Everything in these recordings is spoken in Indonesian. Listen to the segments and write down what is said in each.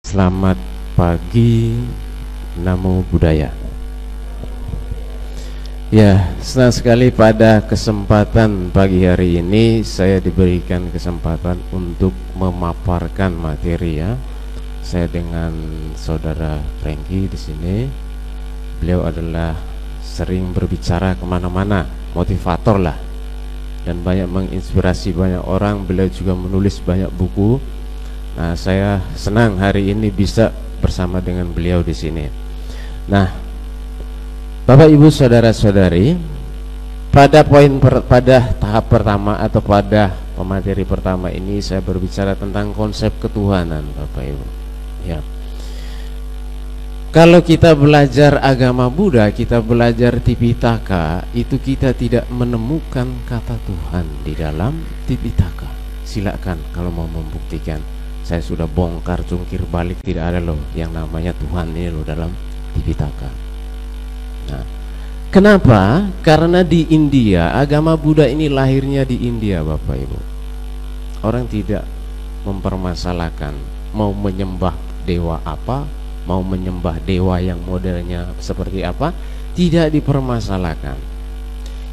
Selamat pagi, Namo Buddhaya. Ya, senang sekali pada kesempatan pagi hari ini saya diberikan kesempatan untuk memaparkan materi ya. Saya dengan saudara Franky di sini. Beliau adalah sering berbicara kemana-mana, motivator lah, dan banyak menginspirasi banyak orang. Beliau juga menulis banyak buku. Nah, saya senang hari ini bisa bersama dengan beliau di sini. Nah, Bapak Ibu saudara-saudari, pada tahap pertama atau pada pemateri pertama ini saya berbicara tentang konsep ketuhanan, Bapak Ibu. Ya. Kalau kita belajar agama Buddha, kita belajar Tipitaka, itu kita tidak menemukan kata Tuhan di dalam Tipitaka. Silakan kalau mau membuktikan. Saya sudah bongkar jungkir balik, tidak ada loh yang namanya Tuhan ini loh dalam Tipitaka. Nah, kenapa? Karena di India, agama Buddha ini lahirnya di India, Bapak Ibu. Orang tidak mempermasalahkan mau menyembah dewa apa, mau menyembah dewa yang modelnya seperti apa, tidak dipermasalahkan.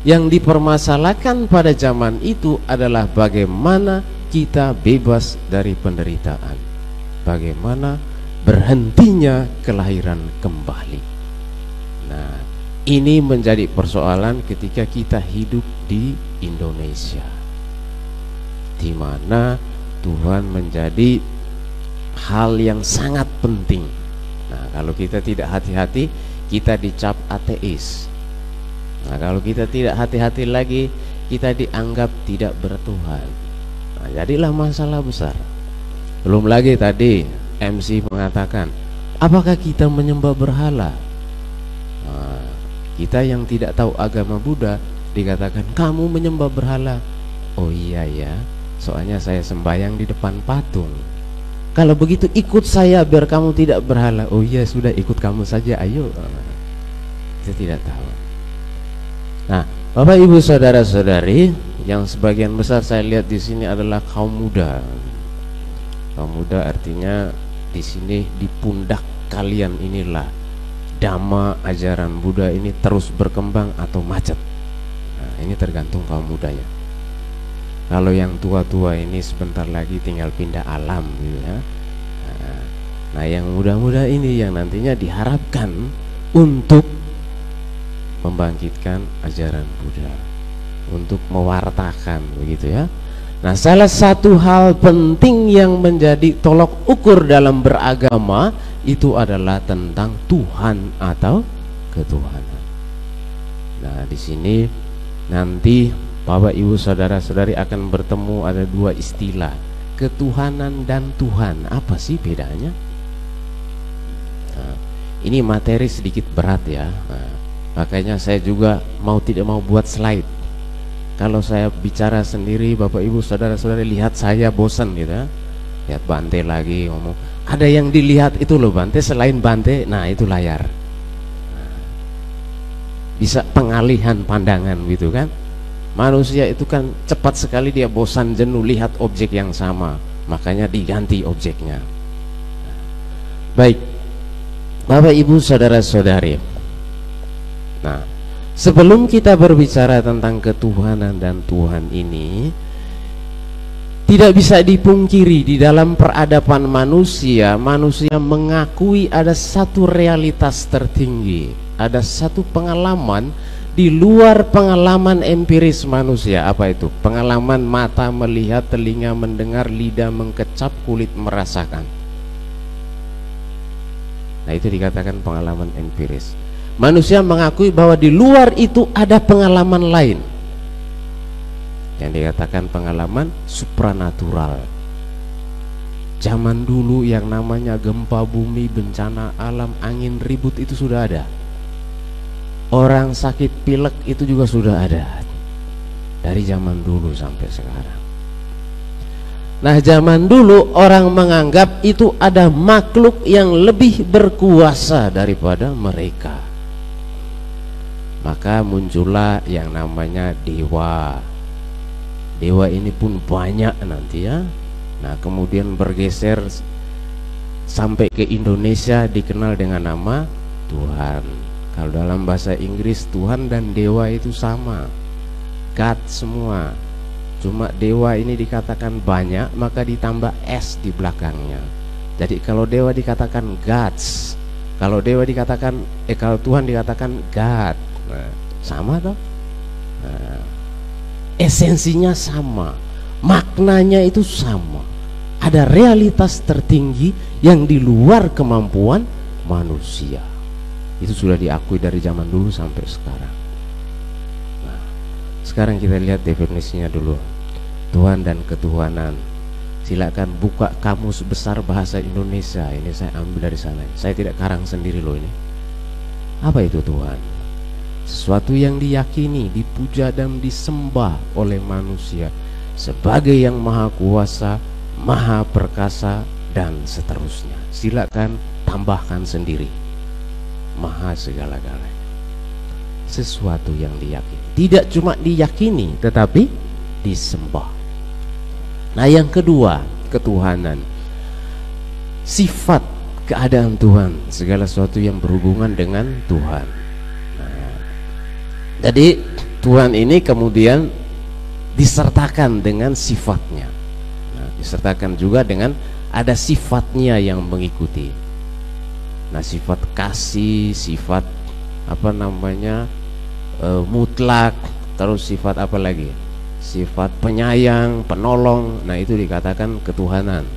Yang dipermasalahkan pada zaman itu adalah bagaimana kita bebas dari penderitaan, bagaimana berhentinya kelahiran kembali. Nah, ini menjadi persoalan ketika kita hidup di Indonesia, di mana Tuhan menjadi hal yang sangat penting. Nah, kalau kita tidak hati-hati, kita dicap ateis. Nah, kalau kita tidak hati-hati lagi, kita dianggap tidak bertuhan. Nah, jadilah masalah besar. Belum lagi tadi MC mengatakan, apakah kita menyembah berhala? Nah, kita yang tidak tahu agama Buddha dikatakan kamu menyembah berhala. Oh iya ya, soalnya saya sembahyang di depan patung. Kalau begitu ikut saya biar kamu tidak berhala. Oh iya, sudah ikut kamu saja, ayo. Kita tidak tahu. Nah, Bapak Ibu saudara-saudari, yang sebagian besar saya lihat di sini adalah kaum muda. Kaum muda artinya di sini di pundak kalian inilah dhamma ajaran Buddha ini terus berkembang atau macet. Nah, ini tergantung kaum mudanya. Kalau yang tua-tua ini sebentar lagi tinggal pindah alam gitu ya. Nah, yang muda-muda ini yang nantinya diharapkan untuk membangkitkan ajaran Buddha, untuk mewartakan begitu ya. Nah, salah satu hal penting yang menjadi tolok ukur dalam beragama itu adalah tentang Tuhan atau ketuhanan. Nah, di sini nanti Bapak Ibu saudara-saudari akan bertemu ada dua istilah, ketuhanan dan Tuhan. Apa sih bedanya? Nah, ini materi sedikit berat ya. Nah, makanya saya juga mau tidak mau buat slide. Kalau saya bicara sendiri, Bapak Ibu saudara-saudari lihat saya bosan gitu ya. Lihat Bante lagi ngomong. Ada yang dilihat itu loh Bante, selain Bante, nah itu layar. Bisa pengalihan pandangan gitu kan. Manusia itu kan cepat sekali dia bosan jenuh lihat objek yang sama, makanya diganti objeknya. Baik, Bapak Ibu saudara-saudari. Nah, sebelum kita berbicara tentang ketuhanan dan Tuhan ini, tidak bisa dipungkiri di dalam peradaban manusia, manusia mengakui ada satu realitas tertinggi, ada satu pengalaman di luar pengalaman empiris manusia. Apa itu? Pengalaman mata melihat, telinga mendengar, lidah mengkecap, kulit merasakan. Nah, itu dikatakan pengalaman empiris. Manusia mengakui bahwa di luar itu ada pengalaman lain yang dikatakan pengalaman supranatural. Zaman dulu yang namanya gempa bumi, bencana alam, angin ribut itu sudah ada. Orang sakit pilek itu juga sudah ada dari zaman dulu sampai sekarang. Nah, zaman dulu orang menganggap itu ada makhluk yang lebih berkuasa daripada mereka. Maka muncullah yang namanya dewa. Dewa ini pun banyak nanti ya. Nah, kemudian bergeser sampai ke Indonesia dikenal dengan nama Tuhan. Kalau dalam bahasa Inggris Tuhan dan dewa itu sama, God semua. Cuma dewa ini dikatakan banyak, maka ditambah S di belakangnya. Jadi kalau dewa dikatakan gods, kalau dewa dikatakan kalau Tuhan dikatakan God, nah, sama toh? Nah, esensinya sama, maknanya itu sama. Ada realitas tertinggi yang di luar kemampuan manusia. Itu sudah diakui dari zaman dulu sampai sekarang. Nah, sekarang kita lihat definisinya dulu. Tuhan dan ketuhanan. Silakan buka kamus besar bahasa Indonesia. Ini saya ambil dari sana. Saya tidak karang sendiri loh ini. Apa itu Tuhan? Sesuatu yang diyakini, dipuja dan disembah oleh manusia sebagai yang maha kuasa, maha perkasa dan seterusnya. Silakan tambahkan sendiri. Maha segala-galanya. Sesuatu yang diyakini. Tidak cuma diyakini tetapi disembah. Nah, yang kedua, ketuhanan. Sifat keadaan Tuhan, segala sesuatu yang berhubungan dengan Tuhan. Nah, jadi Tuhan ini kemudian disertakan dengan sifatnya. Nah, disertakan juga dengan ada sifatnya yang mengikuti. Nah, sifat kasih, sifat mutlak, terus sifat apa lagi? Sifat penyayang, penolong. Nah, itu dikatakan ketuhanan.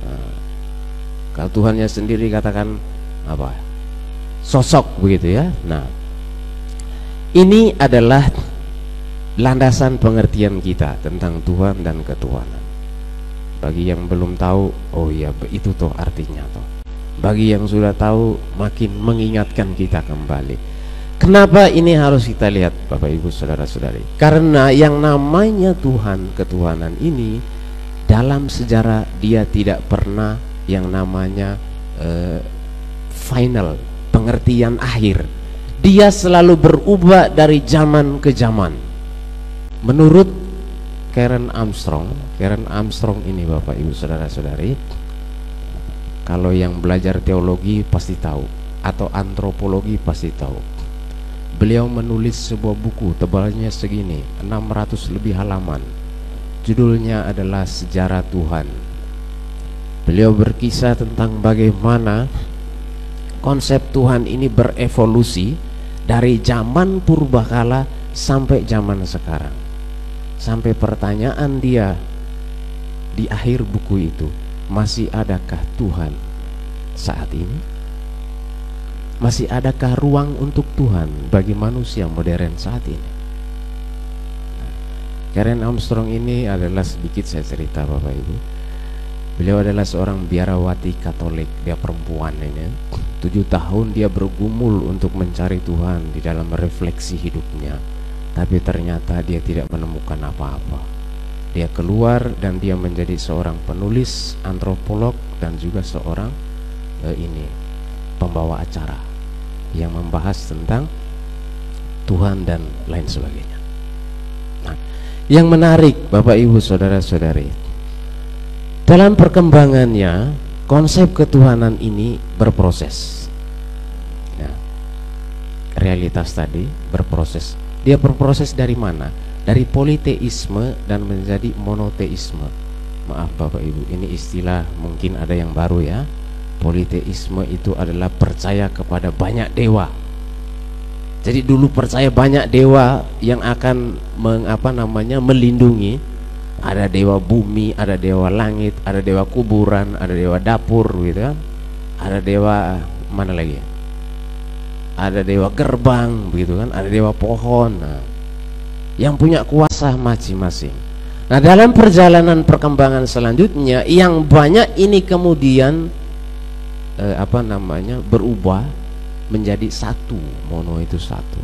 Nah, kalau Tuhannya sendiri katakan apa? Sosok begitu ya. Nah, ini adalah landasan pengertian kita tentang Tuhan dan ketuhanan. Bagi yang belum tahu, oh iya itu toh artinya toh. Bagi yang sudah tahu, makin mengingatkan kita kembali. Kenapa ini harus kita lihat, Bapak Ibu Saudara-saudari? Karena yang namanya Tuhan, ketuhanan ini dalam sejarah dia tidak pernah yang namanya final, pengertian akhir. Dia selalu berubah dari zaman ke zaman. Menurut Karen Armstrong ini, Bapak Ibu Saudara-saudari, kalau yang belajar teologi pasti tahu, atau antropologi pasti tahu. Beliau menulis sebuah buku, tebalnya segini, 600 lebih halaman. Judulnya adalah Sejarah Tuhan. Beliau berkisah tentang bagaimana konsep Tuhan ini berevolusi dari zaman purbakala sampai zaman sekarang. Sampai pertanyaan dia di akhir buku itu, masih adakah Tuhan saat ini? Masih adakah ruang untuk Tuhan bagi manusia modern saat ini? Karen Armstrong ini adalah, sedikit saya cerita Bapak Ibu, beliau adalah seorang biarawati Katolik. Dia perempuan ini, 7 tahun dia bergumul untuk mencari Tuhan di dalam refleksi hidupnya. Tapi ternyata dia tidak menemukan apa-apa. Dia keluar dan dia menjadi seorang penulis, antropolog, dan juga seorang pembawa acara yang membahas tentang Tuhan dan lain sebagainya. Nah, yang menarik Bapak Ibu Saudara-saudari, dalam perkembangannya konsep ketuhanan ini berproses. Nah, realitas tadi berproses. Dia berproses dari mana? Dari politeisme dan menjadi monoteisme. Maaf Bapak Ibu, ini istilah mungkin ada yang baru ya. Politeisme itu adalah percaya kepada banyak dewa. Jadi dulu percaya banyak dewa yang akan melindungi. Ada dewa bumi, ada dewa langit, ada dewa kuburan, ada dewa dapur gitu kan. Ada dewa mana lagi? Ada dewa gerbang begitu kan, ada dewa pohon. Nah, yang punya kuasa masing-masing. Nah, dalam perjalanan perkembangan selanjutnya yang banyak ini kemudian berubah menjadi satu, mono itu satu.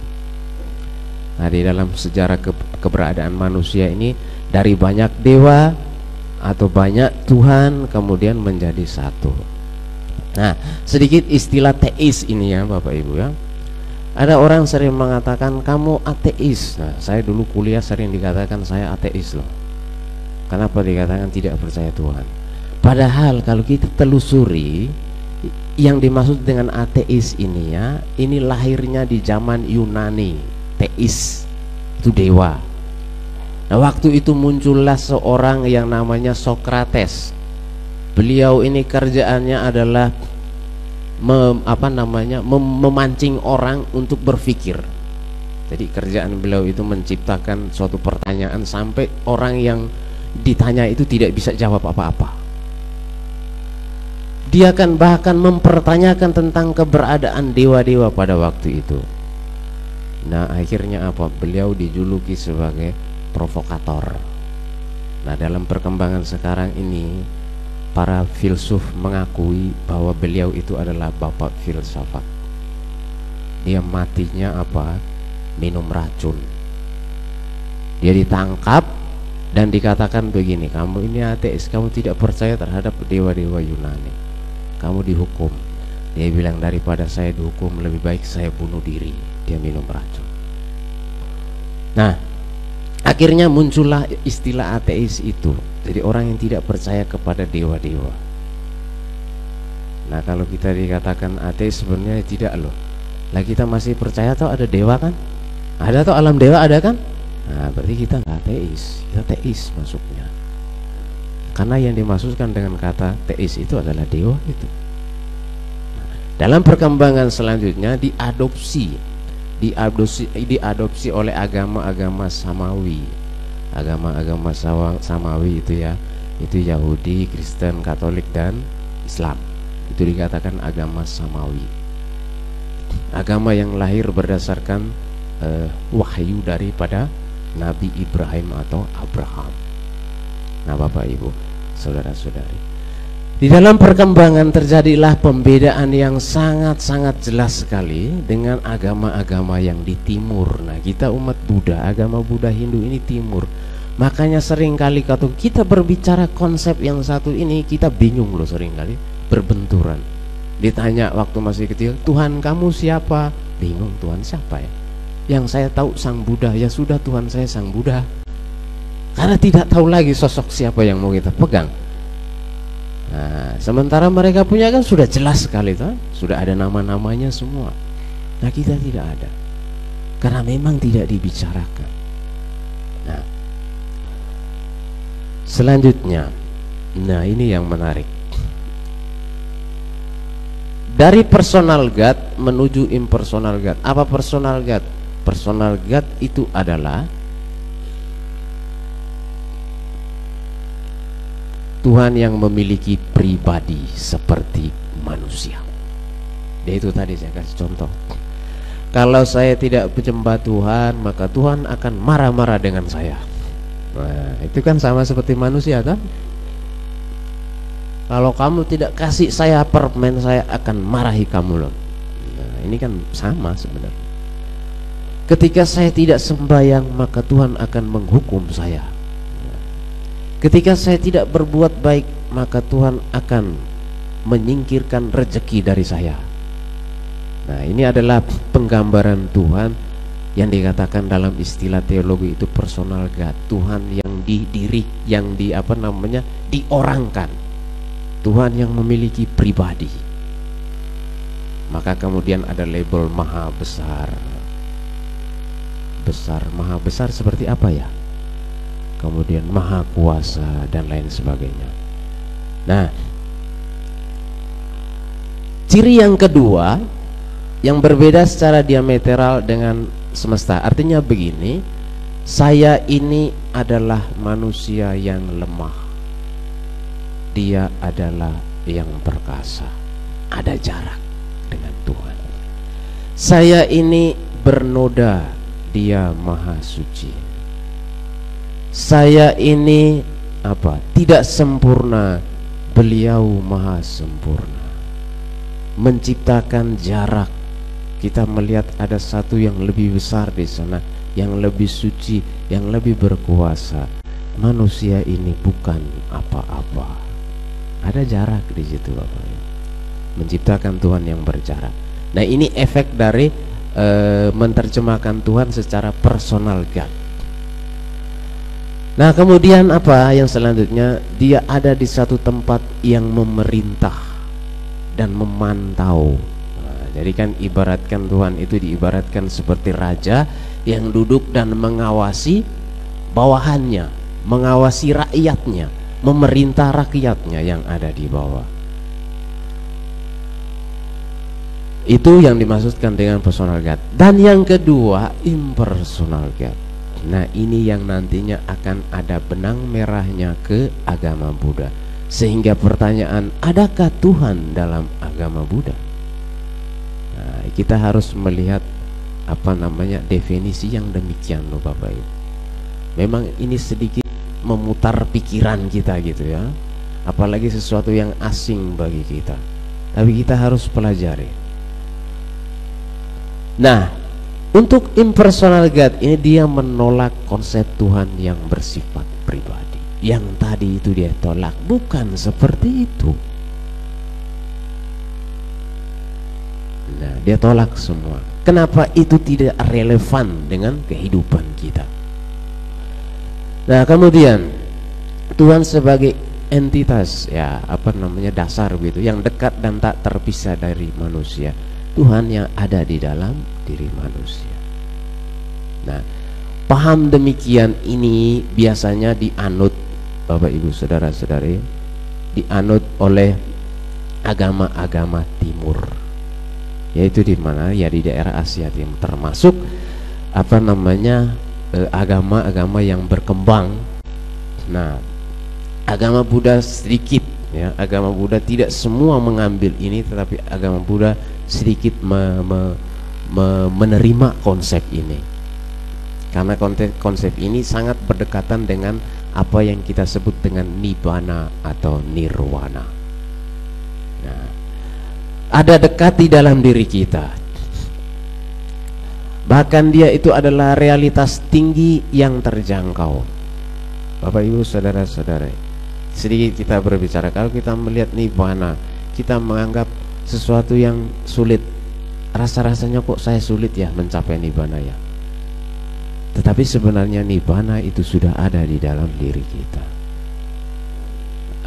Nah, di dalam sejarah keberadaan manusia ini dari banyak dewa atau banyak Tuhan kemudian menjadi satu. Nah, sedikit istilah teis ini ya Bapak Ibu ya. Ada orang sering mengatakan kamu ateis. Nah, saya dulu kuliah sering dikatakan saya ateis loh. Kenapa dikatakan tidak percaya Tuhan? Padahal kalau kita telusuri, yang dimaksud dengan ateis ini ya, ini lahirnya di zaman Yunani. Teis itu dewa. Nah, waktu itu muncullah seorang yang namanya Sokrates. Beliau ini kerjaannya adalah memancing orang untuk berpikir. Jadi kerjaan beliau itu menciptakan suatu pertanyaan sampai orang yang ditanya itu tidak bisa jawab apa-apa. Dia akan bahkan mempertanyakan tentang keberadaan dewa-dewa pada waktu itu. Nah, akhirnya apa? Beliau dijuluki sebagai provokator. Nah, dalam perkembangan sekarang ini, para filsuf mengakui bahwa beliau itu adalah bapak filsafat. Dia matinya apa? Minum racun. Dia ditangkap dan dikatakan begini, kamu ini ateis, kamu tidak percaya terhadap dewa-dewa Yunani, kamu dihukum. Dia bilang, daripada saya dihukum lebih baik saya bunuh diri. Dia minum racun. Nah, akhirnya muncullah istilah ateis itu. Jadi orang yang tidak percaya kepada dewa-dewa. Nah, kalau kita dikatakan ateis sebenarnya tidak loh. Lah kita masih percaya atau ada dewa kan? Ada atau alam dewa ada kan? Nah, berarti kita nggak ateis, kita teis masuknya. Karena yang dimaksudkan dengan kata teis itu adalah dewa itu. Dalam perkembangan selanjutnya diadopsi oleh agama-agama samawi. Agama-agama samawi itu ya, itu Yahudi, Kristen, Katolik dan Islam. Itu dikatakan agama samawi. Agama yang lahir berdasarkan wahyu daripada Nabi Ibrahim atau Abraham. Nah, Bapak Ibu, saudara-saudari, di dalam perkembangan terjadilah pembedaan yang sangat-sangat jelas sekali dengan agama-agama yang di timur. Nah, kita umat Buddha, agama Buddha Hindu ini timur. Makanya seringkali kalau kita berbicara konsep yang satu ini, kita bingung loh, seringkali berbenturan. Ditanya waktu masih kecil, Tuhan kamu siapa? Bingung, Tuhan siapa ya? Yang saya tahu Sang Buddha. Ya sudah, Tuhan saya Sang Buddha. Karena tidak tahu lagi sosok siapa yang mau kita pegang. Nah, sementara mereka punya kan sudah jelas sekali kan? Sudah ada nama-namanya semua. Nah, kita tidak ada. Karena memang tidak dibicarakan. Nah, selanjutnya, nah ini yang menarik. Dari personal God menuju impersonal God. Apa personal God? Personal God itu adalah Tuhan yang memiliki pribadi seperti manusia. Dia itu tadi saya kasih contoh. Kalau saya tidak menyembah Tuhan, maka Tuhan akan marah-marah dengan saya. Nah, itu kan sama seperti manusia kan? Kalau kamu tidak kasih saya permen, saya akan marahi kamu loh. Nah, ini kan sama sebenarnya. Ketika saya tidak sembahyang, maka Tuhan akan menghukum saya. Ketika saya tidak berbuat baik, maka Tuhan akan menyingkirkan rezeki dari saya. Nah, ini adalah penggambaran Tuhan yang dikatakan dalam istilah teologi itu personal God. Tuhan yang diorangkan. Tuhan yang memiliki pribadi. Maka kemudian ada label maha besar. Maha besar seperti apa ya? Kemudian maha kuasa dan lain sebagainya. Nah, ciri yang kedua yang berbeda secara diametral dengan semesta, artinya begini, saya ini adalah manusia yang lemah, dia adalah yang perkasa, ada jarak dengan Tuhan. Saya ini bernoda, dia maha suci. Saya ini tidak sempurna, beliau maha sempurna. Menciptakan jarak, kita melihat ada satu yang lebih besar di sana, yang lebih suci, yang lebih berkuasa. Manusia ini bukan apa-apa. Ada jarak di situ, Bapak. Menciptakan Tuhan yang berjarak. Nah, ini efek dari menerjemahkan Tuhan secara personal God. Nah, kemudian apa yang selanjutnya? Dia ada di satu tempat yang memerintah dan memantau. Nah, jadi kan ibaratkan Tuhan itu diibaratkan seperti raja yang duduk dan mengawasi bawahannya, mengawasi rakyatnya, memerintah rakyatnya yang ada di bawah. Itu yang dimaksudkan dengan personal God. Dan yang kedua, impersonal God. Nah, ini yang nantinya akan ada benang merahnya ke agama Buddha. Sehingga pertanyaan, adakah Tuhan dalam agama Buddha? Nah, kita harus melihat definisi yang demikian loh Bapak Ibu. Memang ini sedikit memutar pikiran kita gitu ya. Apalagi sesuatu yang asing bagi kita. Tapi kita harus pelajari. Nah, untuk impersonal God ini dia menolak konsep Tuhan yang bersifat pribadi. Yang tadi itu dia tolak, bukan seperti itu. Nah, dia tolak semua. Kenapa itu tidak relevan dengan kehidupan kita? Nah, kemudian Tuhan sebagai entitas dasar gitu, yang dekat dan tak terpisah dari manusia. Tuhan yang ada di dalam diri manusia. Nah, paham demikian ini biasanya dianut Bapak Ibu saudara-saudari, dianut oleh agama-agama timur. Yaitu di mana? Ya di daerah Asia Timur, termasuk agama-agama yang berkembang. Nah, agama Buddha sedikit ya, agama Buddha tidak semua mengambil ini, tetapi agama Buddha sedikit menerima konsep ini, karena konsep ini sangat berdekatan dengan apa yang kita sebut dengan nibbana atau nirwana. Nah, ada dekat di dalam diri kita, bahkan dia itu adalah realitas tinggi yang terjangkau. Bapak Ibu saudara-saudara, sedikit kita berbicara, kalau kita melihat nibbana, kita menganggap sesuatu yang sulit. Rasa-rasanya kok saya sulit ya mencapai nibbana ya. Tetapi sebenarnya nibbana itu sudah ada di dalam diri kita.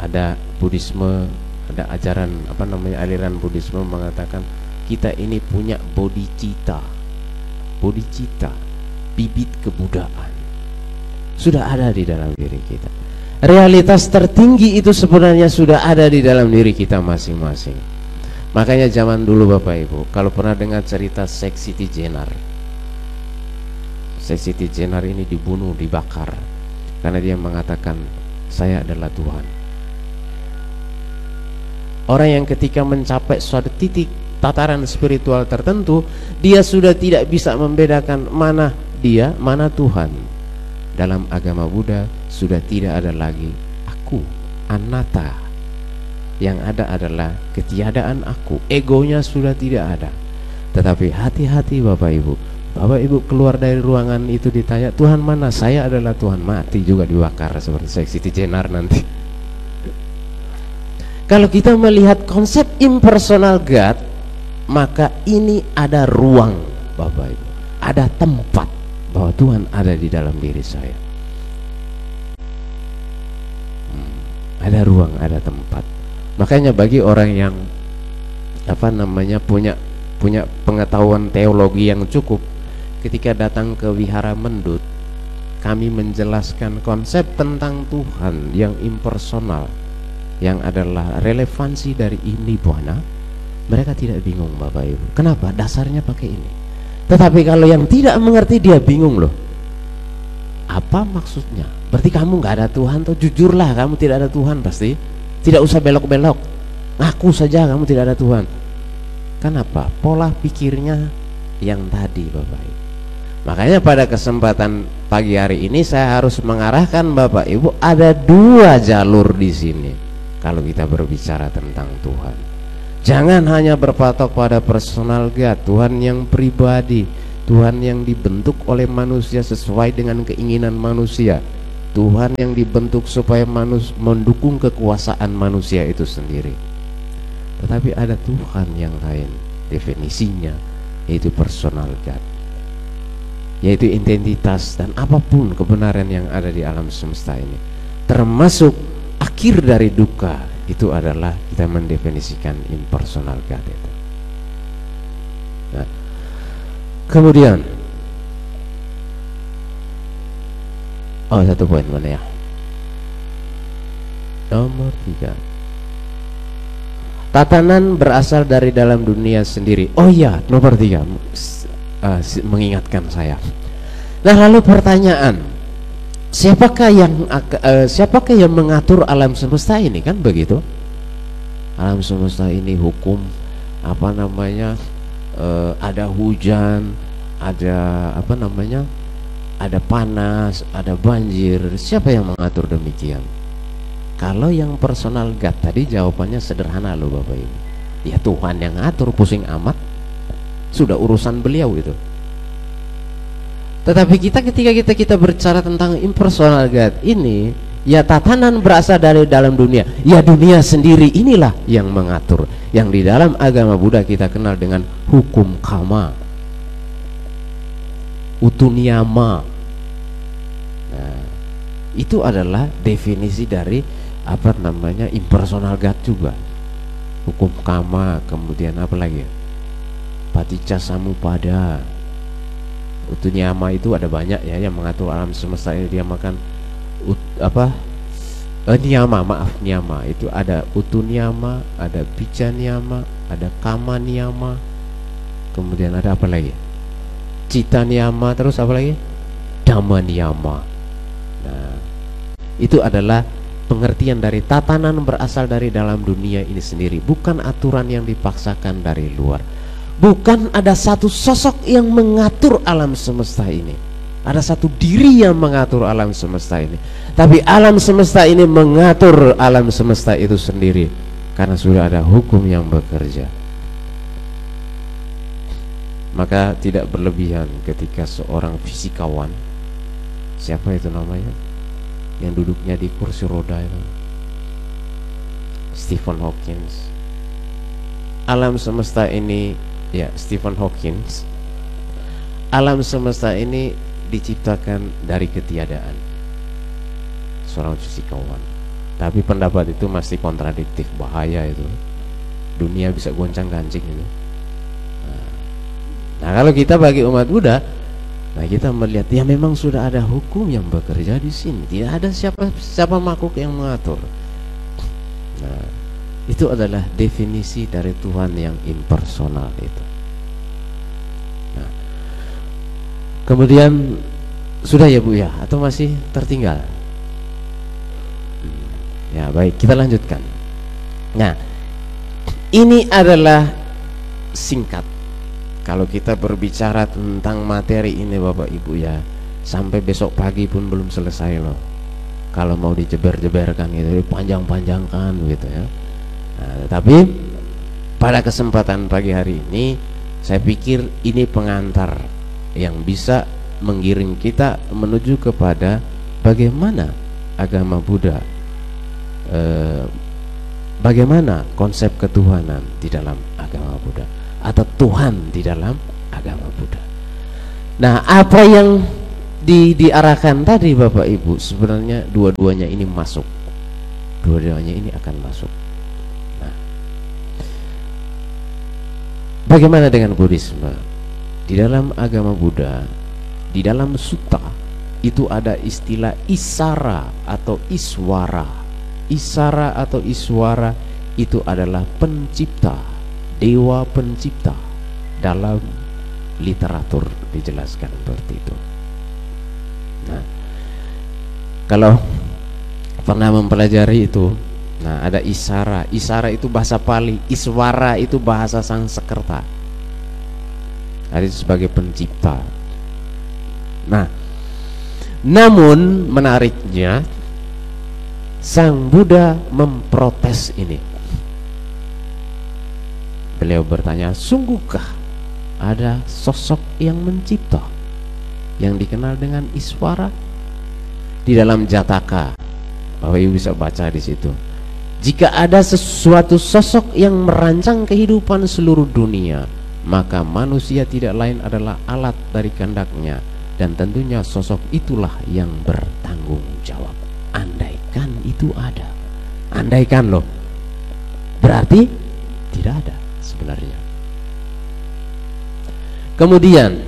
Ada Buddhisme, ada ajaran aliran Buddhisme mengatakan kita ini punya bodhicitta. Bodhicitta, bibit kebudaan, sudah ada di dalam diri kita. Realitas tertinggi itu sebenarnya sudah ada di dalam diri kita masing-masing. Makanya zaman dulu Bapak Ibu, kalau pernah dengar cerita Seksiti Jenar. Seksiti Jenar ini dibunuh, dibakar karena dia mengatakan saya adalah Tuhan. Orang yang ketika mencapai suatu titik tataran spiritual tertentu, dia sudah tidak bisa membedakan mana dia, mana Tuhan. Dalam agama Buddha sudah tidak ada lagi aku, anatta. Yang ada adalah ketiadaan aku, egonya sudah tidak ada. Tetapi hati-hati Bapak Ibu. Bapak Ibu keluar dari ruangan itu ditanya, Tuhan mana? Saya adalah Tuhan. Mati juga dibakar seperti Seksiti Jenar nanti. Kalau kita melihat konsep impersonal God, maka ini ada ruang Bapak Ibu, ada tempat bahwa Tuhan ada di dalam diri saya. Ada ruang, ada tempat. Makanya bagi orang yang punya pengetahuan teologi yang cukup, ketika datang ke Wihara Mendut, kami menjelaskan konsep tentang Tuhan yang impersonal, yang adalah relevansi dari nibbana, mereka tidak bingung Bapak Ibu. Kenapa? Dasarnya pakai ini. Tetapi kalau yang tidak mengerti, dia bingung loh. Apa maksudnya? Berarti kamu nggak ada Tuhan, atau jujurlah kamu tidak ada Tuhan pasti. Tidak usah belok-belok, ngaku saja kamu tidak ada Tuhan. Kenapa? Pola pikirnya yang tadi Bapak Ibu. Makanya pada kesempatan pagi hari ini saya harus mengarahkan Bapak Ibu, ada dua jalur di sini kalau kita berbicara tentang Tuhan. Jangan hanya berpatok pada personal God, Tuhan yang pribadi, Tuhan yang dibentuk oleh manusia sesuai dengan keinginan manusia, Tuhan yang dibentuk supaya mendukung kekuasaan manusia itu sendiri. Tetapi ada Tuhan yang lain, definisinya yaitu personal God. yaitu identitas dan apapun kebenaran yang ada di alam semesta ini, termasuk akhir dari duka, itu adalah kita mendefinisikan impersonal God itu. Nah, kemudian satu poin mana ya, nomor 3, tatanan berasal dari dalam dunia sendiri. Oh iya, nomor 3, mengingatkan saya. Nah, lalu pertanyaan, siapakah yang mengatur alam semesta ini, kan begitu? Alam semesta ini hukum ada hujan, ada ada panas, ada banjir. Siapa yang mengatur demikian? Kalau yang personal God tadi jawabannya sederhana loh Bapak Ibu. Ya Tuhan yang ngatur, pusing amat. Sudah urusan beliau itu. Tetapi ketika kita berbicara tentang impersonal God ini, ya tatanan berasal dari dalam dunia. Ya dunia sendiri inilah yang mengatur. Yang di dalam agama Buddha kita kenal dengan hukum karma, utuniyama. Nah, itu adalah definisi dari impersonal God juga. Hukum karma, kemudian apa lagi? Paticca samuppada. Utuniyama itu ada banyak ya yang mengatur alam semesta ini. Dia makan niyama itu ada utuniyama, ada picca niyama, ada kama niyama, kemudian ada apa lagi? Cita niyama, terus apa lagi? Dhamma niyama. Nah, itu adalah pengertian dari tatanan berasal dari dalam dunia ini sendiri, bukan aturan yang dipaksakan dari luar. Bukan ada satu sosok yang mengatur alam semesta ini, ada satu diri yang mengatur alam semesta ini, tapi alam semesta ini mengatur alam semesta itu sendiri karena sudah ada hukum yang bekerja. Maka tidak berlebihan ketika seorang fisikawan, siapa itu namanya, yang duduknya di kursi roda itu, Stephen Hawking. Alam semesta ini, ya Stephen Hawking, alam semesta ini diciptakan dari ketiadaan. Seorang fisikawan. Tapi pendapat itu masih kontradiktif, bahaya itu. Dunia bisa goncang-gancing itu. Nah, kalau kita bagi umat Buddha, nah kita melihat ya memang sudah ada hukum yang bekerja di sini. Tidak ada siapa makhluk yang mengatur. Nah, itu adalah definisi dari Tuhan yang impersonal itu. Nah, kemudian sudah ya Bu ya, atau masih tertinggal? Ya baik, kita lanjutkan. Nah, ini adalah singkat. Kalau kita berbicara tentang materi ini Bapak Ibu ya, sampai besok pagi pun belum selesai loh. Kalau mau dijeber-jeberkan gitu, panjang-panjangkan gitu ya. Nah, tapi pada kesempatan pagi hari ini, saya pikir ini pengantar yang bisa mengiring kita menuju kepada bagaimana agama Buddha, bagaimana konsep ketuhanan di dalam agama Buddha, atau Tuhan di dalam agama Buddha. Nah, apa yang diarahkan tadi Bapak Ibu, sebenarnya dua-duanya ini masuk. Dua-duanya ini akan masuk. Nah, bagaimana dengan Buddhisme? Di dalam agama Buddha, di dalam sutta itu ada istilah isara atau iswara. Isara atau iswara itu adalah pencipta, dewa pencipta. Dalam literatur dijelaskan seperti itu. Nah, kalau pernah mempelajari itu, nah ada isara. Isara itu bahasa Pali, iswara itu bahasa Sanskerta. Itu sebagai pencipta. Nah, namun menariknya Sang Buddha memprotes ini. Beliau bertanya, sungguhkah ada sosok yang mencipta yang dikenal dengan Iswara? Di dalam Jataka, Bapak Ibu bisa baca di situ. Jika ada sesuatu sosok yang merancang kehidupan seluruh dunia, maka manusia tidak lain adalah alat dari kehendaknya, dan tentunya sosok itulah yang bertanggung jawab. Andaikan itu ada, andaikan loh, berarti tidak ada sebenarnya. Kemudian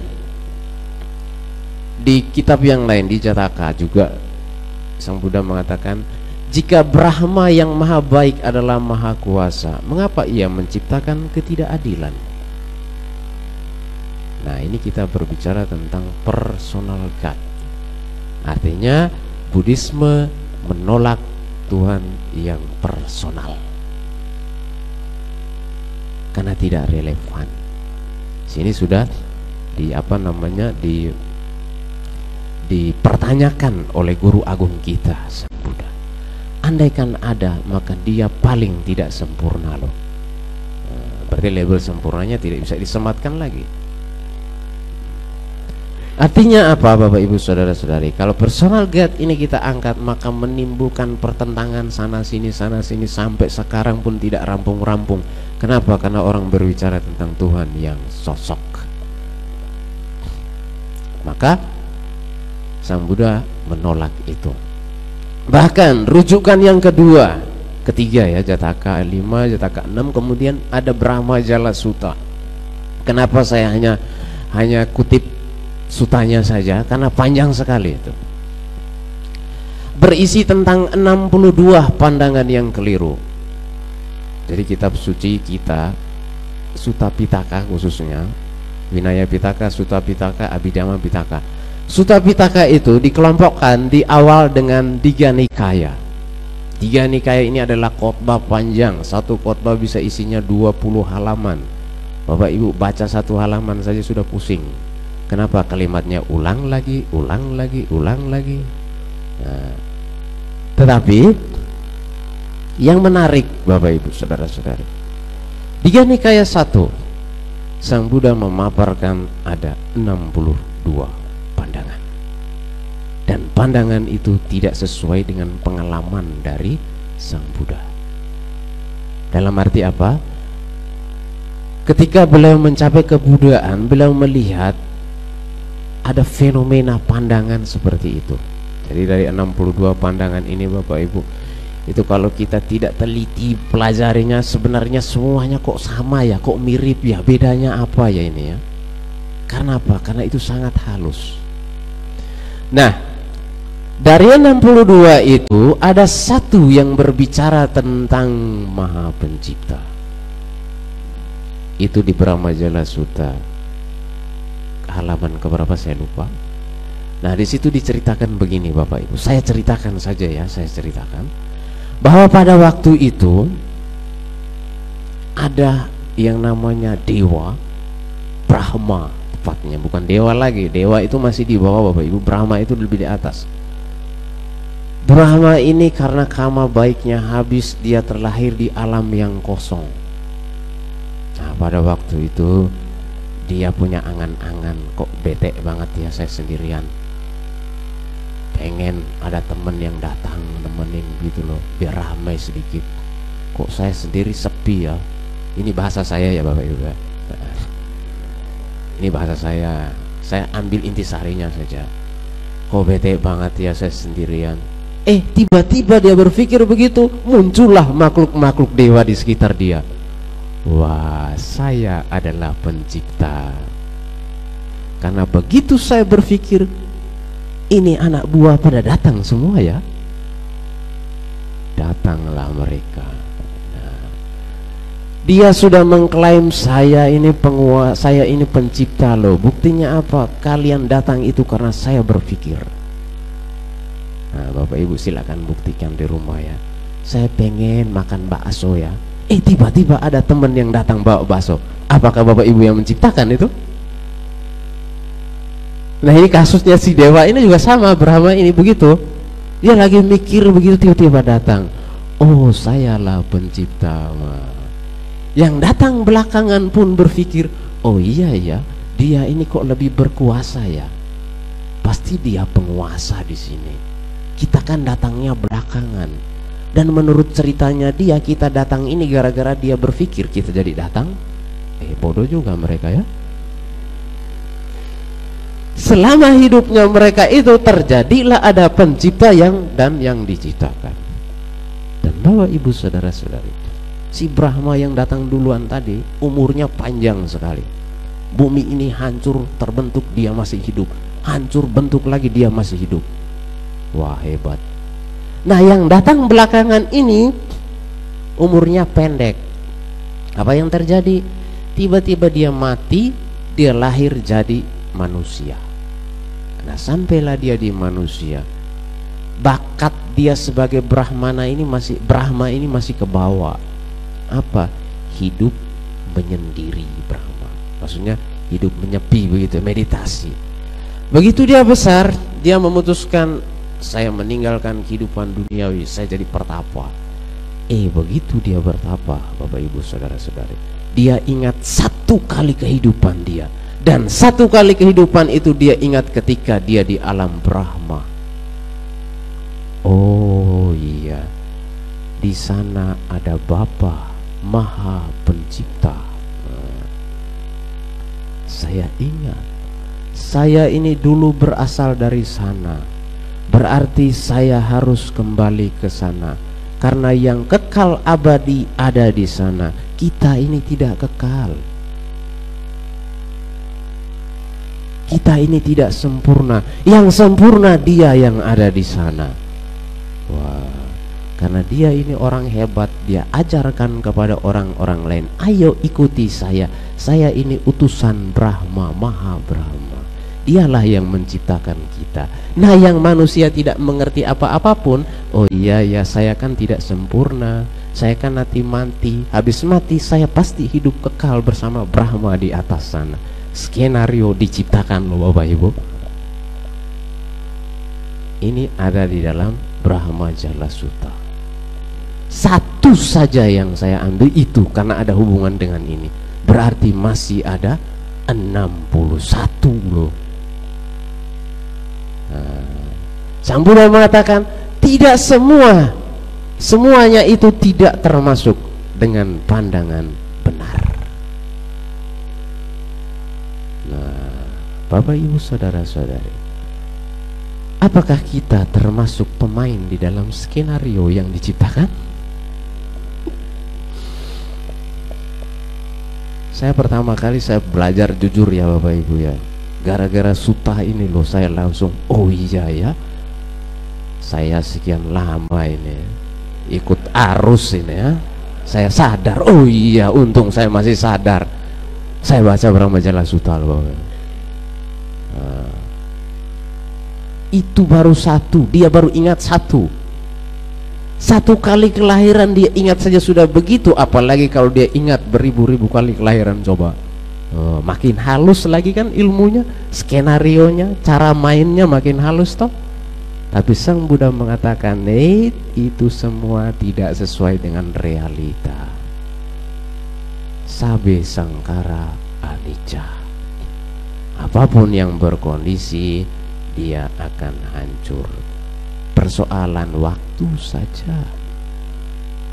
di kitab yang lain, di Jataka juga Sang Buddha mengatakan, jika Brahma yang maha baik adalah maha kuasa, mengapa ia menciptakan ketidakadilan? Nah, ini kita berbicara tentang personal God. Artinya Buddhisme menolak Tuhan yang personal karena tidak relevan. Sini sudah dipertanyakan oleh guru agung kita, Sang Buddha. Andaikan ada, maka dia paling tidak sempurna loh. Berarti label sempurnanya tidak bisa disematkan lagi. Artinya apa, Bapak Ibu saudara-saudari? Kalau personal God ini kita angkat, maka menimbulkan pertentangan sana sini sampai sekarang pun tidak rampung-rampung. Kenapa? Karena orang berbicara tentang Tuhan yang sosok. Maka Sang Buddha menolak itu. Bahkan rujukan yang ketiga ya, Jataka 5, Jataka 6, kemudian ada Brahma Jala Sutta. Kenapa saya hanya kutip sutanya saja? Karena panjang sekali itu. Berisi tentang 62 pandangan yang keliru. Jadi kitab suci kita, Sutta Pitaka khususnya, Vinaya Pitaka, Sutta Pitaka, Abhidhamma Pitaka. Sutta Pitaka itu dikelompokkan di awal dengan Diga Nikaya. Diga Nikaya ini adalah khotbah panjang. Satu khotbah bisa isinya 20 halaman. Bapak Ibu baca satu halaman saja sudah pusing. Kenapa? Kalimatnya ulang lagi, ulang lagi, ulang lagi. Nah, tetapi yang menarik Bapak Ibu saudara-saudari, Diga Nikaya 1, Sang Buddha memaparkan ada 62 pandangan. Dan pandangan itu tidak sesuai dengan pengalaman dari Sang Buddha. Dalam arti apa? Ketika beliau mencapai kebudaan, beliau melihat ada fenomena pandangan seperti itu. Jadi dari 62 pandangan ini Bapak Ibu, itu kalau kita tidak teliti pelajarinya, sebenarnya semuanya kok sama ya, kok mirip ya, bedanya apa ya ini ya? Karena apa? Karena itu sangat halus. Nah, dari 62 itu ada satu yang berbicara tentang Maha Pencipta. Itu di Brahmajala Sutta, halaman keberapa saya lupa. Nah, di situ diceritakan begini Bapak Ibu. Saya ceritakan saja ya, saya ceritakan bahwa pada waktu itu ada yang namanya dewa Brahma, tepatnya bukan dewa lagi. Dewa itu masih di bawah Bapak Ibu, Brahma itu lebih di atas. Brahma ini karena karma baiknya habis, dia terlahir di alam yang kosong. Nah, pada waktu itu dia punya angan-angan, kok bete banget ya saya sendirian, pengen ada temen yang datang nemenin gitu loh, biar ramai sedikit. Kok saya sendiri sepi ya. Ini bahasa saya ya Bapak Ibu ya. Ini bahasa saya ambil intisarinya saja. Kok bete banget ya saya sendirian. Tiba-tiba dia berpikir begitu, muncullah makhluk-makhluk dewa di sekitar dia. Wah, saya adalah pencipta. Karena begitu saya berpikir, ini anak buah pada datang semua ya. Datanglah mereka. Nah, dia sudah mengklaim saya ini penguasa, saya ini pencipta loh. Buktinya apa? Kalian datang itu karena saya berpikir. Nah, Bapak Ibu silakan buktikan di rumah ya. Saya pengen makan bakso ya. Tiba-tiba ada teman yang datang bawa bakso. Apakah Bapak Ibu yang menciptakan itu? Nah, ini kasusnya si dewa ini juga sama, Brahma ini begitu. Dia lagi mikir begitu, tiba-tiba datang. Oh, sayalah pencipta. Yang datang belakangan pun berpikir, oh iya ya, dia ini kok lebih berkuasa ya. Pasti dia penguasa di sini. Kita kan datangnya belakangan. Dan menurut ceritanya dia, kita datang ini gara-gara dia berpikir kita jadi datang. Bodoh juga mereka ya. Selama hidupnya mereka itu terjadilah ada pencipta yang diciptakan. Dan Bapak Ibu saudara-saudari, si Brahma yang datang duluan tadi umurnya panjang sekali. Bumi ini hancur, terbentuk, dia masih hidup. Hancur, bentuk lagi, dia masih hidup. Wah, hebat. Nah, yang datang belakangan ini umurnya pendek. Apa yang terjadi? Tiba-tiba dia mati, dia lahir jadi manusia. Nah, sampailah dia di manusia, bakat dia sebagai Brahma ini masih ke bawah. Apa? Hidup menyendiri Brahma. Maksudnya hidup menyepi begitu, meditasi. Begitu dia besar, dia memutuskan, saya meninggalkan kehidupan duniawi, saya jadi pertapa. Begitu dia bertapa, Bapak Ibu saudara-saudari, dia ingat satu kali kehidupan dia. Dan satu kali kehidupan itu dia ingat ketika dia di alam Brahma. Oh iya, di sana ada Bapa Maha Pencipta. Saya ingat, saya ini dulu berasal dari sana. Berarti saya harus kembali ke sana. Karena yang kekal abadi ada di sana. Kita ini tidak kekal. Kita ini tidak sempurna. Yang sempurna dia yang ada di sana. Wah, karena dia ini orang hebat, dia ajarkan kepada orang-orang lain, ayo ikuti saya. Saya ini utusan Brahma, Maha Brahma. Dialah yang menciptakan kita. Nah, yang manusia tidak mengerti apa-apapun, oh iya ya, saya kan tidak sempurna. Saya kan nanti mati. Habis mati saya pasti hidup kekal bersama Brahma di atas sana. Skenario diciptakan loh Bapak Ibu. Ini ada di dalam Brahma Jala Sutta. Satu saja yang saya ambil itu karena ada hubungan dengan ini. Berarti masih ada 61 loh. Sang Buddha mengatakan tidak semuanya itu tidak termasuk dengan pandangan benar. Nah, Bapak Ibu saudara-saudari, apakah kita termasuk pemain di dalam skenario yang diciptakan? Saya pertama kali saya belajar jujur ya Bapak Ibu ya, gara-gara sutta ini loh saya langsung oh iya ya, saya sekian lama ini ikut arus ini ya, saya sadar oh iya, untung saya masih sadar. Saya baca Brahma Jala Sutta loh. Itu baru satu, dia baru ingat satu kali kelahiran dia ingat saja sudah begitu, apalagi kalau dia ingat beribu-ribu kali kelahiran, coba makin halus lagi kan ilmunya, skenarionya, cara mainnya makin halus toh. Tapi Sang Buddha mengatakan itu semua tidak sesuai dengan realita. Sabe sangkara anicca, apapun yang berkondisi dia akan hancur. Persoalan waktu saja.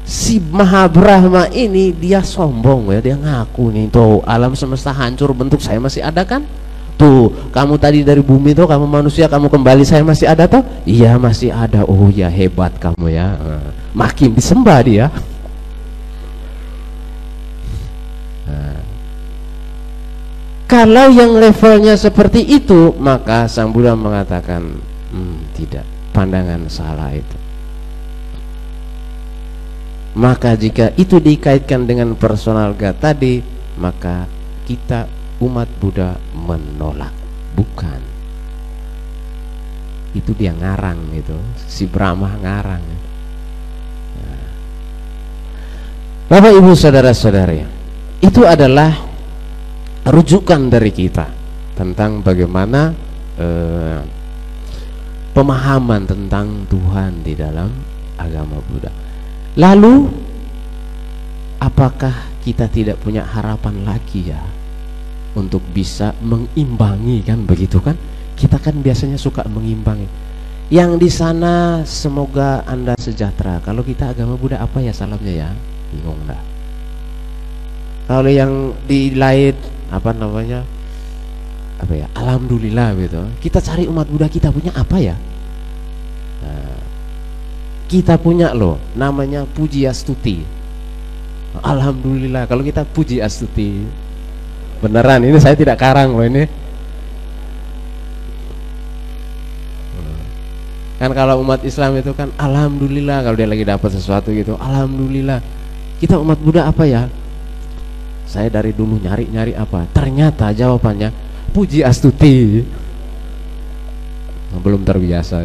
Si Maha Brahma ini dia sombong ya, dia ngaku nih tuh alam semesta hancur, bentuk saya masih ada kan? Tuh kamu tadi dari bumi tuh, kamu manusia, kamu kembali, saya masih ada toh? Iya masih ada. Oh ya hebat kamu ya. Makin disembah dia. Kalau yang levelnya seperti itu, maka Sang Buddha mengatakan tidak, pandangan salah itu. Maka jika itu dikaitkan dengan personal God tadi, maka kita umat Buddha menolak. Bukan, itu dia ngarang itu, si Brahma ngarang. Bapak Ibu saudara-saudari, itu adalah rujukan dari kita tentang bagaimana pemahaman tentang Tuhan di dalam agama Buddha. Lalu apakah kita tidak punya harapan lagi ya untuk bisa mengimbangi, kan begitu kan? Kita kan biasanya suka mengimbangi. Yang di sana semoga Anda sejahtera. Kalau kita agama Buddha apa ya salamnya ya? Bingung dah. Kalau yang di lain apa namanya, apa ya, alhamdulillah gitu. Kita cari umat Buddha, kita punya apa ya? Nah, kita punya loh, namanya puji astuti. Alhamdulillah kalau kita puji astuti. Beneran, ini saya tidak karang loh ini. Kan kalau umat Islam itu kan alhamdulillah kalau dia lagi dapat sesuatu gitu, alhamdulillah. Kita umat Buddha apa ya? Saya dari dulu nyari-nyari apa, ternyata jawabannya puji astuti. Belum terbiasa.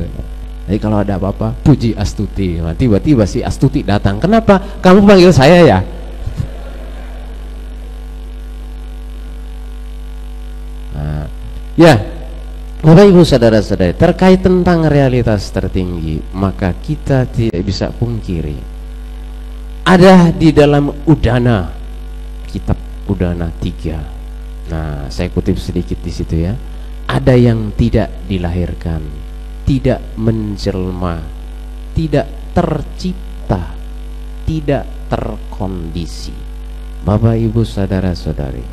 Jadi kalau ada apa-apa puji astuti. Nah, tiba-tiba si Astuti datang. Kenapa? Kamu panggil saya ya? Nah, ya. Bapak Ibu saudara-saudari, terkait tentang realitas tertinggi, maka kita tidak bisa pungkiri ada di dalam Udana, kitab Udana 3. Nah, saya kutip sedikit di situ ya. Ada yang tidak dilahirkan, tidak menjelma, tidak tercipta, tidak terkondisi. Bapak Ibu saudara-saudari,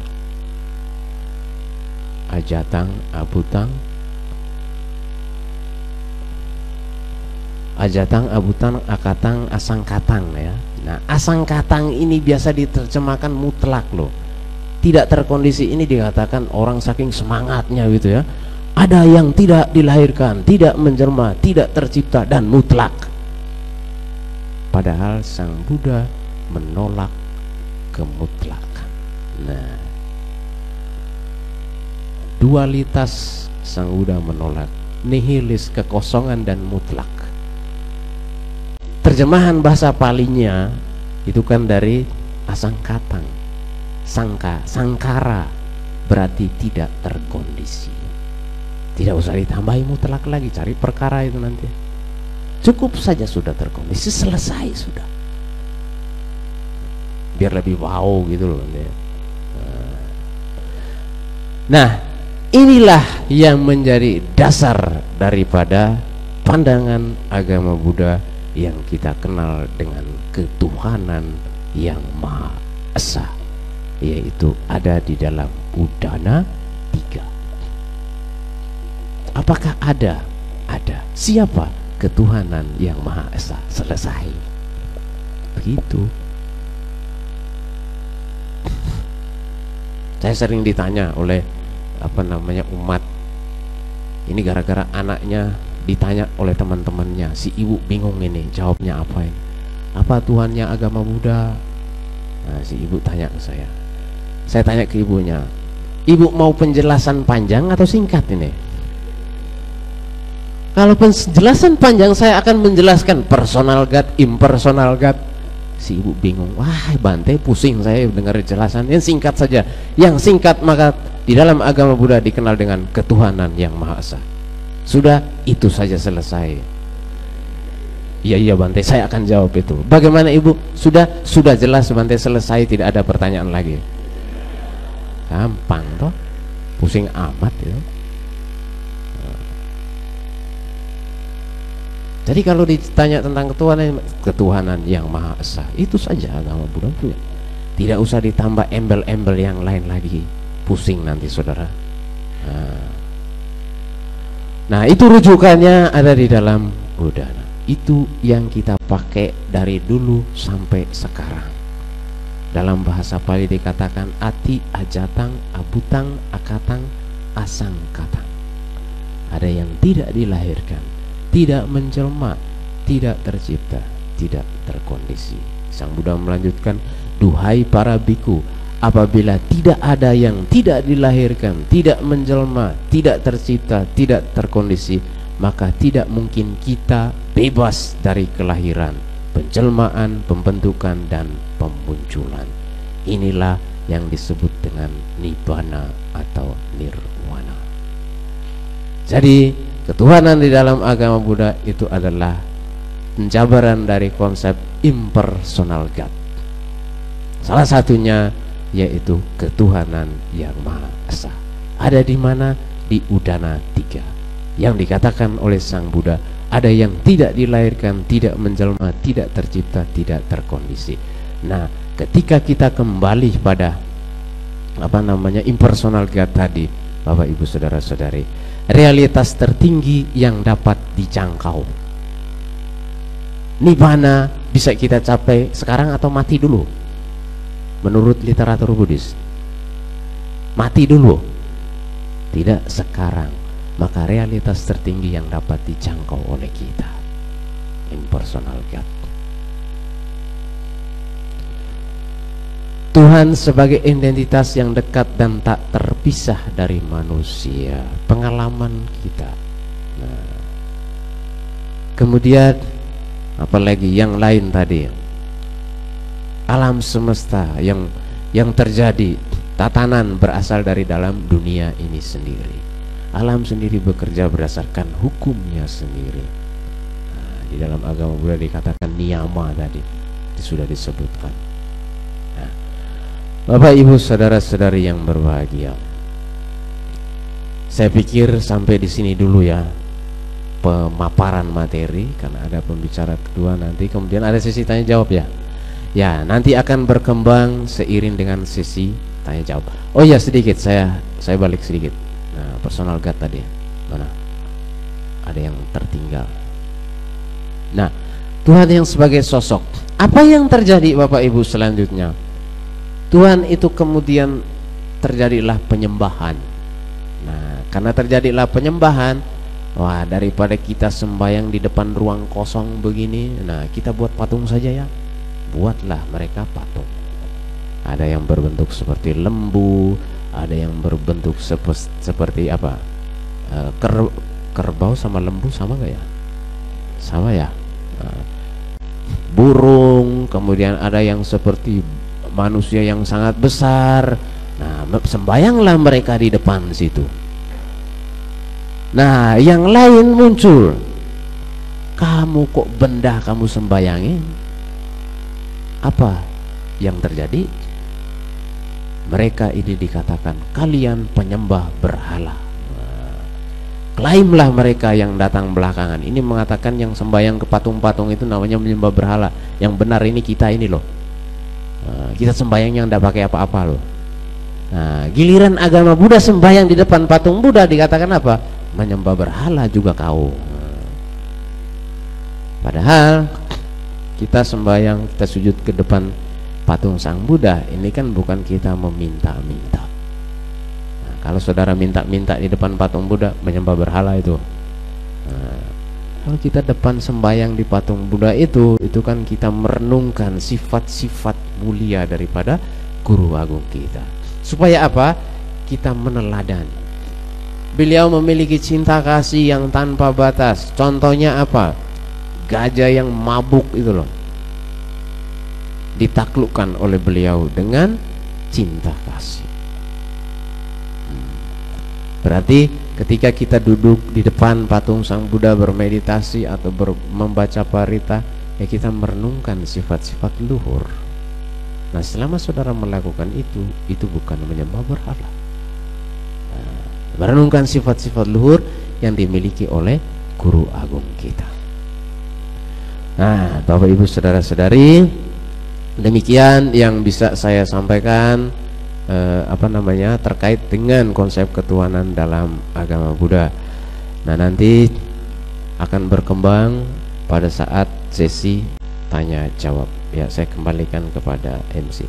ajatang, abutang, ajatang, abutang, akatang, asangkatang ya. Nah, asangkatang ini biasa diterjemahkan mutlak loh. Tidak terkondisi ini dikatakan orang saking semangatnya gitu ya. Ada yang tidak dilahirkan, tidak menjelma, tidak tercipta dan mutlak. Padahal Sang Buddha menolak kemutlakan. Nah, dualitas Sang Buddha menolak, nihilis, kekosongan dan mutlak. Terjemahan bahasa Palinya itu kan dari asangkatang, sangka, sangkara, berarti tidak terkondisi. Tidak usah ditambahi mutlak lagi, cari perkara itu nanti. Cukup saja sudah terkondisi, selesai sudah. Biar lebih wow gitu loh. Nah, inilah yang menjadi dasar daripada pandangan agama Buddha yang kita kenal dengan ketuhanan yang Maha Esa, yaitu ada di dalam Udana 3. Apakah ada? Ada. Siapa? Ketuhanan yang Maha Esa. Selesai. Begitu. Saya sering ditanya oleh umat ini, gara-gara anaknya ditanya oleh teman-temannya, si ibu bingung ini jawabnya apa ini, apa Tuhannya agama Buddha. Nah, si ibu tanya ke saya tanya ke ibunya, ibu mau penjelasan panjang atau singkat ini? Kalau penjelasan panjang saya akan menjelaskan personal God, impersonal God. Si ibu bingung, wah Bante pusing saya dengar jelasan. Yang singkat saja, yang singkat maka di dalam agama Buddha dikenal dengan ketuhanan yang Maha Esa. Sudah, itu saja selesai. Iya Bante, saya akan jawab itu. Bagaimana ibu? Sudah jelas Bante, selesai, tidak ada pertanyaan lagi. Gampang toh, pusing amat ya. Jadi kalau ditanya tentang ketuhanan yang Maha Esa, itu saja agama Buddha punya. Tidak usah ditambah embel-embel yang lain lagi, pusing nanti saudara. Nah, itu rujukannya ada di dalam Udana. Itu yang kita pakai dari dulu sampai sekarang. Dalam bahasa Pali dikatakan ati, ajatang, abutang, akatang, asangkatang. Ada yang tidak dilahirkan, tidak menjelma, tidak tercipta, tidak terkondisi. Sang Buddha melanjutkan, duhai para biku, apabila tidak ada yang tidak dilahirkan, tidak menjelma, tidak tercipta, tidak terkondisi, maka tidak mungkin kita bebas dari kelahiran, penjelmaan, pembentukan, dan pemunculan. Inilah yang disebut dengan nibbana atau nirwana. Jadi ketuhanan di dalam agama Buddha itu adalah penjabaran dari konsep impersonal God. Salah satunya yaitu ketuhanan yang Maha Esa. Ada di mana? Di Udana 3. Yang dikatakan oleh Sang Buddha, ada yang tidak dilahirkan, tidak menjelma, tidak tercipta, tidak terkondisi. Nah, ketika kita kembali pada impersonal God tadi, Bapak Ibu saudara-saudari, realitas tertinggi yang dapat dijangkau. Nibbana bisa kita capai sekarang atau mati dulu? Menurut literatur Buddhis, mati dulu, tidak sekarang. Maka realitas tertinggi yang dapat dijangkau oleh kita, impersonal God. Tuhan sebagai identitas yang dekat dan tak terpisah dari manusia, pengalaman kita. Nah, kemudian apalagi yang lain tadi, alam semesta yang terjadi, tatanan berasal dari dalam dunia ini sendiri. Alam sendiri bekerja berdasarkan hukumnya sendiri. Nah, di dalam agama Buddha dikatakan niyama tadi, itu sudah disebutkan. Nah, Bapak Ibu saudara-saudari yang berbahagia, saya pikir sampai di sini dulu ya pemaparan materi, karena ada pembicara kedua nanti, kemudian ada sesi tanya jawab ya. Ya, nanti akan berkembang seiring dengan sesi tanya jawab. Oh ya, sedikit saya balik sedikit. Nah, personal God tadi mana? Ada yang tertinggal. Nah, Tuhan yang sebagai sosok, apa yang terjadi Bapak Ibu selanjutnya? Tuhan itu kemudian terjadilah penyembahan. Nah, karena terjadilah penyembahan, wah, daripada kita sembahyang di depan ruang kosong begini, nah kita buat patung saja ya. Buatlah mereka patung. Ada yang berbentuk seperti lembu, ada yang berbentuk seperti apa? Kerbau sama lembu sama gak ya? Sama ya. Burung, kemudian ada yang seperti manusia yang sangat besar. Nah, sembayanglah mereka di depan situ. Nah, yang lain muncul. Kamu kok benda kamu sembayangin? Apa yang terjadi? Mereka ini dikatakan kalian penyembah berhala. Klaimlah mereka yang datang belakangan ini mengatakan yang sembahyang ke patung-patung itu namanya menyembah berhala. Yang benar ini kita ini loh. Kita sembahyang yang tidak pakai apa-apa loh. Nah, giliran agama Buddha sembahyang di depan patung Buddha dikatakan apa? Menyembah berhala juga kau. Padahal kita sembahyang, kita sujud ke depan patung Sang Buddha, ini kan bukan kita meminta-minta. Nah, kalau saudara minta-minta di depan patung Buddha, menyembah berhala itu. Nah, kalau kita depan sembahyang di patung Buddha itu kan kita merenungkan sifat-sifat mulia daripada Guru Agung kita. Supaya apa? Kita meneladani. Beliau memiliki cinta kasih yang tanpa batas. Contohnya apa? Gajah yang mabuk itu loh, ditaklukkan oleh beliau dengan cinta kasih. Berarti ketika kita duduk di depan patung Sang Buddha bermeditasi atau membaca parita, ya kita merenungkan sifat-sifat luhur. Nah, selama saudara melakukan itu bukan menyembah berhala. Nah, merenungkan sifat-sifat luhur yang dimiliki oleh Guru Agung kita. Nah, Bapak Ibu saudara-saudari, demikian yang bisa saya sampaikan terkait dengan konsep ketuhanan dalam agama Buddha. Nah, nanti akan berkembang pada saat sesi tanya jawab. Ya, saya kembalikan kepada MC.